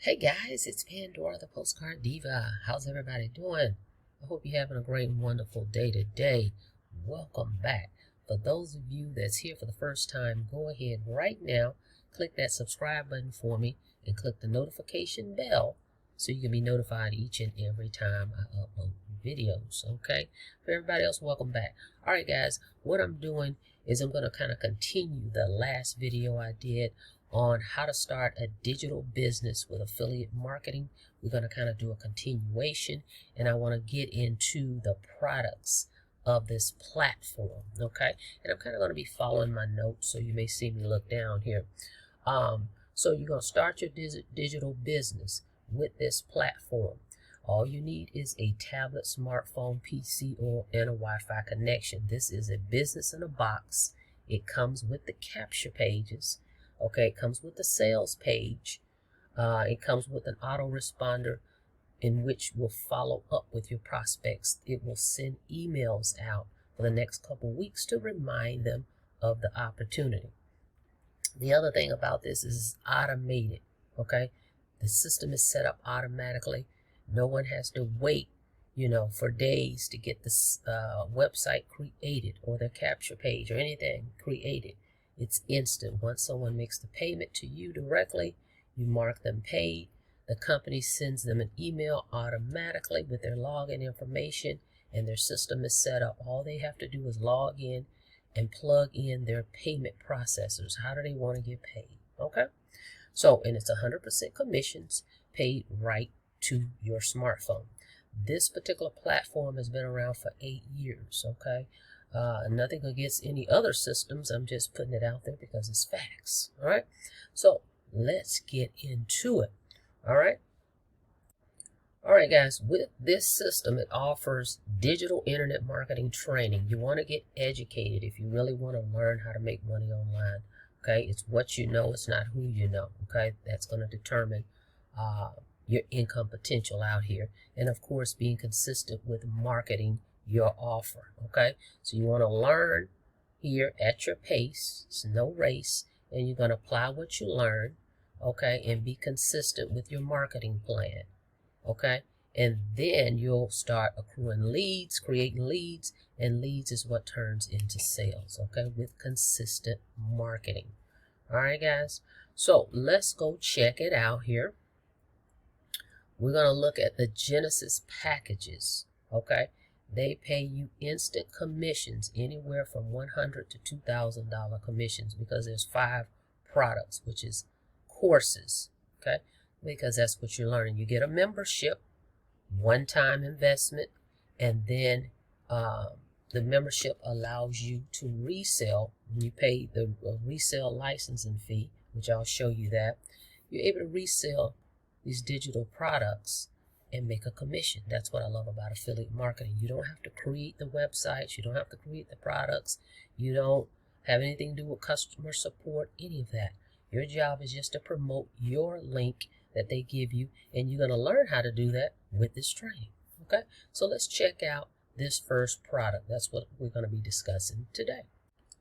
Hey guys, it's Pandora, the Postcard Diva. How's everybody doing? I hope you're having a great and wonderful day today. Welcome back. For those of you that's here for the first time, go ahead right now, click that subscribe button for me, and click the notification bell so you can be notified each and every time I upload videos, okay? For everybody else, welcome back. All right, guys, what I'm doing is I'm going to kind of continue the last video I did on how to start a digital business with affiliate marketing. We're going to kind of do a continuation, and I want to get into the products of this platform, okay? And I'm kind of going to be following my notes, so you may see me look down here. So you're going to start your digital business with this platform. All you need is a tablet, smartphone, PC, and a Wi-Fi connection. This is a business in a box. It comes with the capture pages. Okay, it comes with the sales page. It comes with an autoresponder in which will follow up with your prospects. It will send emails out for the next couple weeks to remind them of the opportunity. The other thing about this is automated. Okay, the system is set up automatically. No one has to wait, for days to get this website created or their capture page or anything created. It's instant. Once someone makes the payment to you directly, you mark them paid. The company sends them an email automatically with their login information, and their system is set up. All they have to do is log in and plug in their payment processors. How do they want to get paid? Okay? So, and it's 100% commissions paid right to your smartphone. This particular platform has been around for 8 years, okay? Nothing against any other systems. I'm just putting it out there because it's facts. All right. So let's get into it. All right. All right, guys. With this system, it offers digital internet marketing training. You want to get educated if you really want to learn how to make money online. Okay. It's what you know. It's not who you know. Okay. That's going to determine your income potential out here. And of course, being consistent with marketing your offer. Okay, so you want to learn here at your pace. It's no race, and you're going to apply what you learn, okay, and be consistent with your marketing plan. Okay, and then you'll start accruing leads, creating leads, and leads is what turns into sales. Okay, with consistent marketing. All right, guys, so let's go check it out here. We're going to look at the Genesis packages. Okay, they pay you instant commissions, anywhere from $100 to $2,000 commissions, because there's 5 products, which is courses, okay? Because that's what you're learning. You get a membership, one-time investment, and then the membership allows you to resell. When you pay the resale licensing fee, which I'll show you that, you're able to resell these digital products and make a commission. That's what I love about affiliate marketing. You don't have to create the websites. You don't have to create the products. You don't have anything to do with customer support, any of that. Your job is just to promote your link that they give you, and you're going to learn how to do that with this training. Okay, so let's check out this first product. That's what we're going to be discussing today.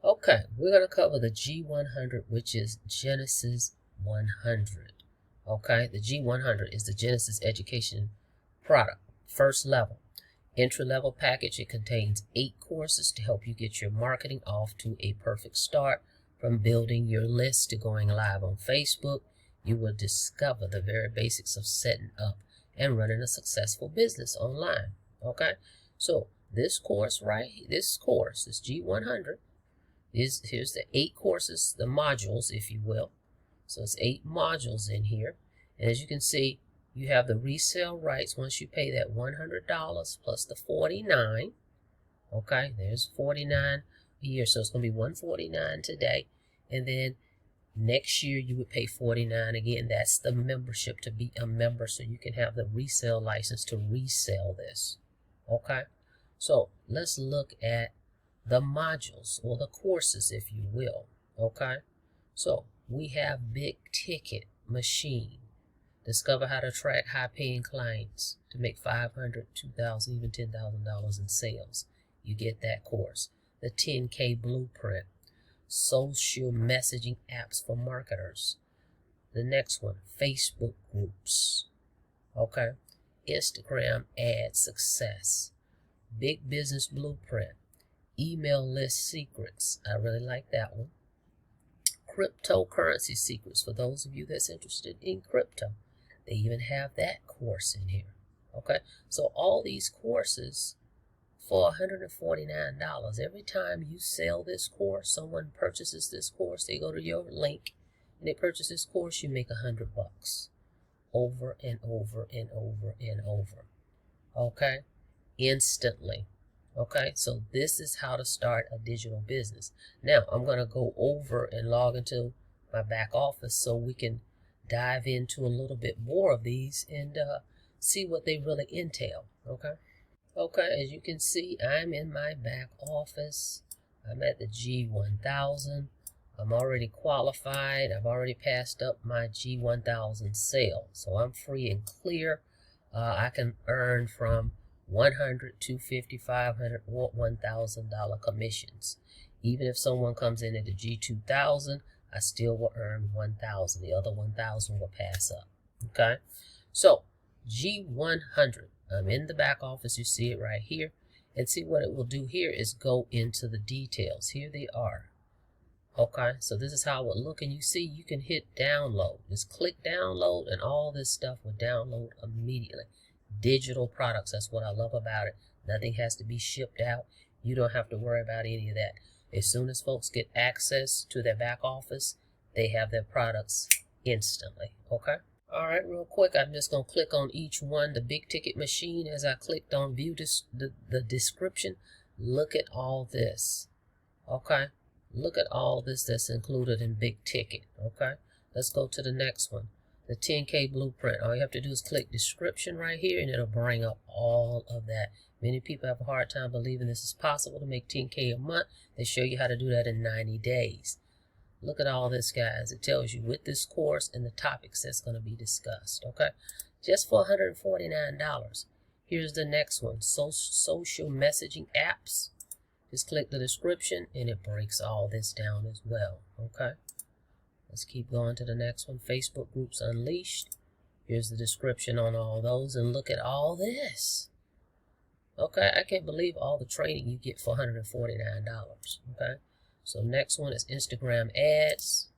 Okay, we're going to cover the G100, which is Genesis 100. Okay, the G100 is the Genesis education product. First level, entry level package. It contains 8 courses to help you get your marketing off to a perfect start. From building your list to going live on Facebook, you will discover the very basics of setting up and running a successful business online. Okay, so this course, this G100, here's the 8 courses, the modules, if you will. So it's 8 modules in here. And as you can see, you have the resale rights once you pay that $100 plus the $49. Okay, there's $49 a year, so it's going to be $149 today. And then next year you would pay $49 again. That's the membership, to be a member, so you can have the resale license to resell this. Okay, so let's look at the modules, or the courses, if you will. Okay, so we have big ticket machine. Discover how to attract high-paying clients to make $500, $2,000, even $10,000 in sales. You get that course. The 10K blueprint. Social messaging apps for marketers. The next one, Facebook groups. Okay. Instagram ad success. Big business blueprint. Email list secrets. I really like that one. Cryptocurrency secrets for those of you that's interested in crypto. They even have that course in here. Okay. So all these courses for $149. Every time you sell this course, someone purchases this course, they go to your link and they purchase this course, you make $100 over and over and over and over. Okay, instantly. Okay, so this is how to start a digital business. Now I'm going to go over and log into my back office so we can dive into a little bit more of these and see what they really entail. Okay, as you can see, I'm in my back office. I'm at the G1000. I'm already qualified. I've already passed up my G1000 sale. So I'm free and clear. I can earn from $100, $250, $500, or $1,000 commissions. Even if someone comes in at the G2000, I still will earn $1,000. The other $1,000 will pass up. Okay, so G100. I'm in the back office. You see it right here. And see what it will do here is go into the details. Here they are. Okay, so this is how it would look. And you see you can hit download. Just click download and all this stuff will download immediately. Digital products. That's what I love about it. Nothing has to be shipped out. You don't have to worry about any of that. As soon as folks get access to their back office, they have their products instantly. Okay. All right, real quick, I'm just going to click on each one. The big ticket machine, as I clicked on view the description, look at all this. Okay, look at all this that's included in big ticket. Okay, let's go to the next one. The 10K blueprint. All you have to do is click description right here and it'll bring up all of that. Many people have a hard time believing this is possible to make 10K a month. They show you how to do that in 90 days. Look at all this, guys. It tells you with this course and the topics that's going to be discussed. Okay, just for $149. Here's the next one. Social messaging apps. Just click the description and it breaks all this down as well. Okay, let's keep going to the next one. Facebook groups unleashed. Here's the description on all those, and look at all this. Okay, I can't believe all the training you get for $149. Okay. So next one is Instagram ads.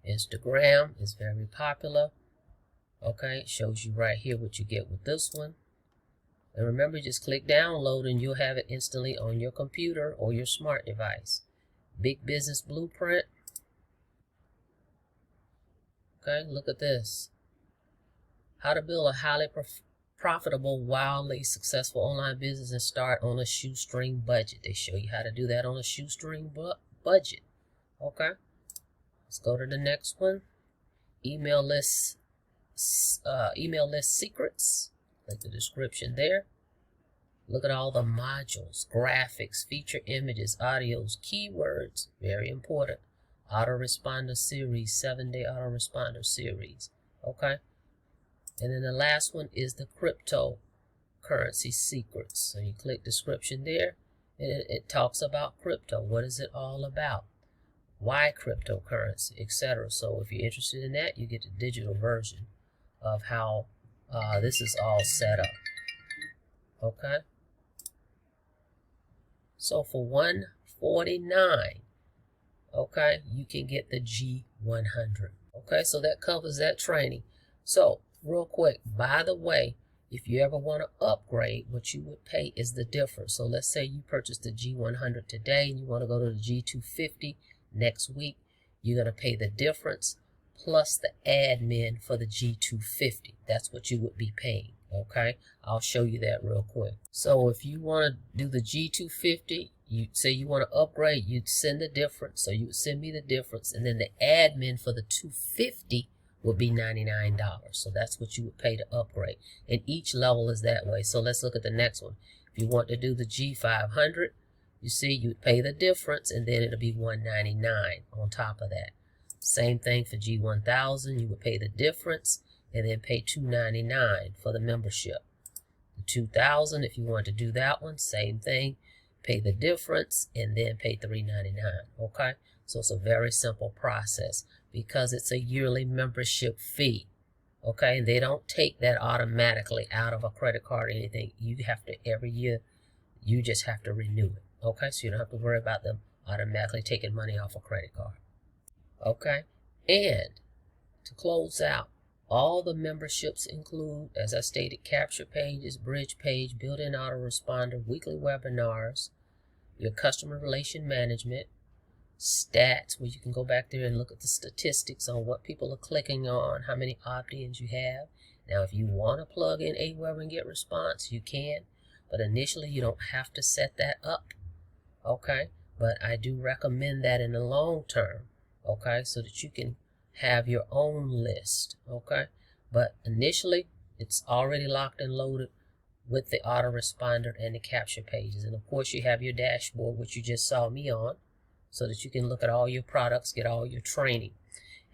Instagram is very popular. Okay, it shows you right here what you get with this one. And remember, just click download and you'll have it instantly on your computer or your smart device. Big business blueprint. Okay, look at this. How to build a highly profitable, wildly successful online business and start on a shoestring budget. They show you how to do that on a shoestring budget. Okay, let's go to the next one. Email list secrets. Like the description there. Look at all the modules, graphics, feature images, audios, keywords. Very important. Autoresponder series, 7-day autoresponder series. Okay. And then the last one is the cryptocurrency secrets. So you click description there, and it talks about crypto. What is it all about? Why cryptocurrency, etc. So if you're interested in that, you get the digital version of how this is all set up. Okay. So for $149, okay, you can get the G100. Okay, so that covers that training. So real quick, by the way, if you ever want to upgrade, what you would pay is the difference. So let's say you purchased the G100 today and you want to go to the G250 next week. You're going to pay the difference plus the admin for the G250. That's what you would be paying. Okay, I'll show you that real quick. So if you want to do the G250, you say you want to upgrade, you'd send the difference. So you would send me the difference, and then the admin for the 250 would be $99. So that's what you would pay to upgrade. And each level is that way. So let's look at the next one. If you want to do the G500, you see you would pay the difference and then it'll be $199 on top of that. Same thing for G1000. You would pay the difference and then pay $299 for the membership. The 2000, if you want to do that one, same thing. Pay the difference and then pay $399. Okay? So it's a very simple process. because it's a yearly membership fee. Okay, and they don't take that automatically out of a credit card or anything. You have to, every year, you just have to renew it. Okay, so you don't have to worry about them automatically taking money off a credit card. Okay, and to close out, all the memberships include, as I stated, capture pages, bridge page, built-in autoresponder, weekly webinars, your customer relation management, stats, where you can go back there and look at the statistics on what people are clicking on, how many opt-ins you have. Now, if you want to plug in Aweber and get response, you can, but initially you don't have to set that up. Okay, but I do recommend that in the long term. Okay, so that you can have your own list. Okay, but initially it's already locked and loaded with the autoresponder and the capture pages. And of course you have your dashboard, which you just saw me on, so that you can look at all your products, get all your training.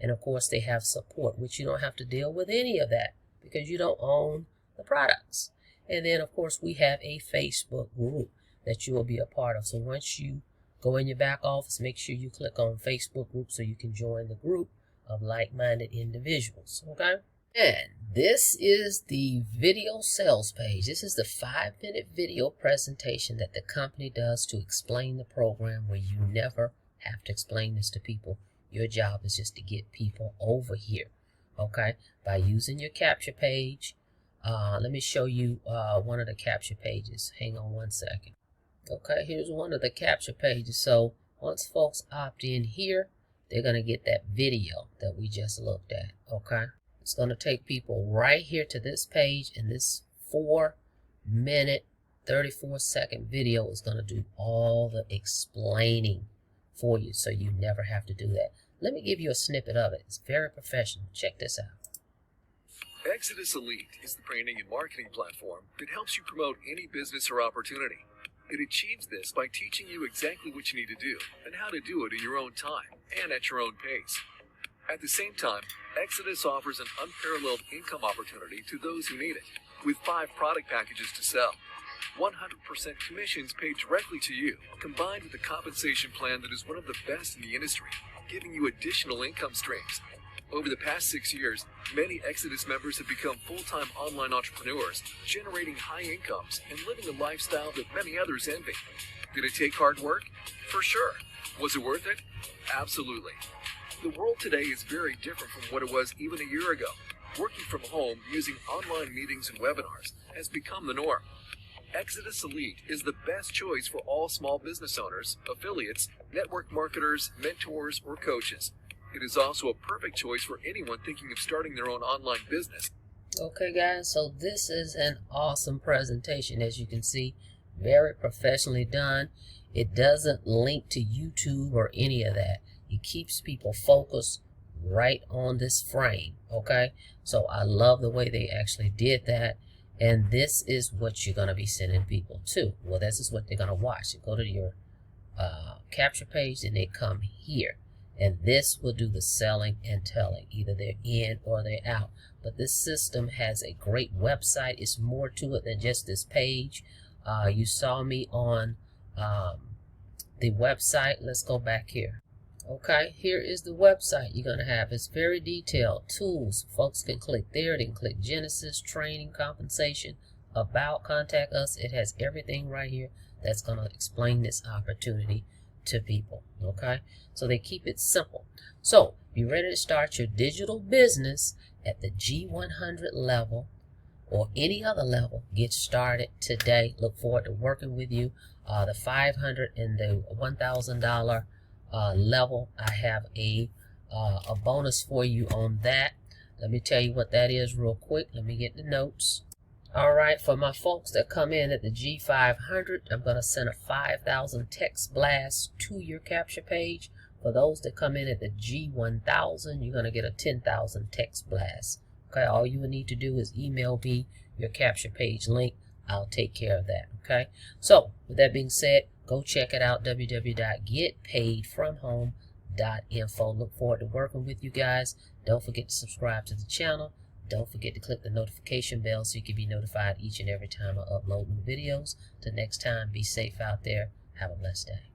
And of course they have support, which you don't have to deal with any of that because you don't own the products. And then of course we have a Facebook group that you will be a part of. So once you go in your back office, make sure you click on Facebook group so you can join the group of like-minded individuals. Okay, and this is the video sales page. This is the 5-minute video presentation that the company does to explain the program, where you never have to explain this to people. Your job is just to get people over here. Okay, by using your capture page. Let me show you one of the capture pages. Hang on one second. Okay, here's one of the capture pages. So once folks opt in here, they're going to get that video that we just looked at. Okay, it's going to take people right here to this page, and this 4-minute 34-second video is going to do all the explaining for you, so you never have to do that. Let me give you a snippet of it. It's very professional. Check this out. Exitus Elite is the branding and marketing platform that helps you promote any business or opportunity. It achieves this by teaching you exactly what you need to do and how to do it in your own time and at your own pace. At the same time, Exitus offers an unparalleled income opportunity to those who need it, with 5 product packages to sell. 100% commissions paid directly to you, combined with a compensation plan that is one of the best in the industry, giving you additional income streams. Over the past 6 years, many Exitus members have become full-time online entrepreneurs, generating high incomes and living a lifestyle that many others envy. Did it take hard work? For sure. Was it worth it? Absolutely. The world today is very different from what it was even a year ago. Working from home using online meetings and webinars has become the norm. Exitus Elite is the best choice for all small business owners, affiliates, network marketers, mentors, or coaches. It is also a perfect choice for anyone thinking of starting their own online business. Okay guys, so this is an awesome presentation. As you can see, very professionally done. It doesn't link to YouTube or any of that. It keeps people focused right on this frame. Okay, so I love the way they actually did that. And this is what you're going to be sending people to. Well, this is what they're going to watch. You go to your capture page and they come here. And this will do the selling and telling. Either they're in or they're out. But this system has a great website. It's more to it than just this page. You saw me on the website. Let's go back here. Okay, here is the website you're going to have. It's very detailed. Tools. Folks can click there. They can click Genesis, training, compensation, about, contact us. It has everything right here that's going to explain this opportunity to people. Okay, so they keep it simple. So if you're ready to start your digital business at the G100 level or any other level, get started today. Look forward to working with you. The $500 and the $1,000 level, I have a bonus for you on that. Let me tell you what that is real quick. Let me get the notes. All right, for my folks that come in at the G500, I'm going to send a 5,000 text blast to your capture page. For those that come in at the G1000, you're going to get a 10,000 text blast. Okay, all you will need to do is email me your capture page link. I'll take care of that. Okay, so with that being said, go check it out, www.getpaidfromhome.info. Look forward to working with you guys. Don't forget to subscribe to the channel. Don't forget to click the notification bell so you can be notified each and every time I upload new videos. Till next time, be safe out there. Have a blessed day.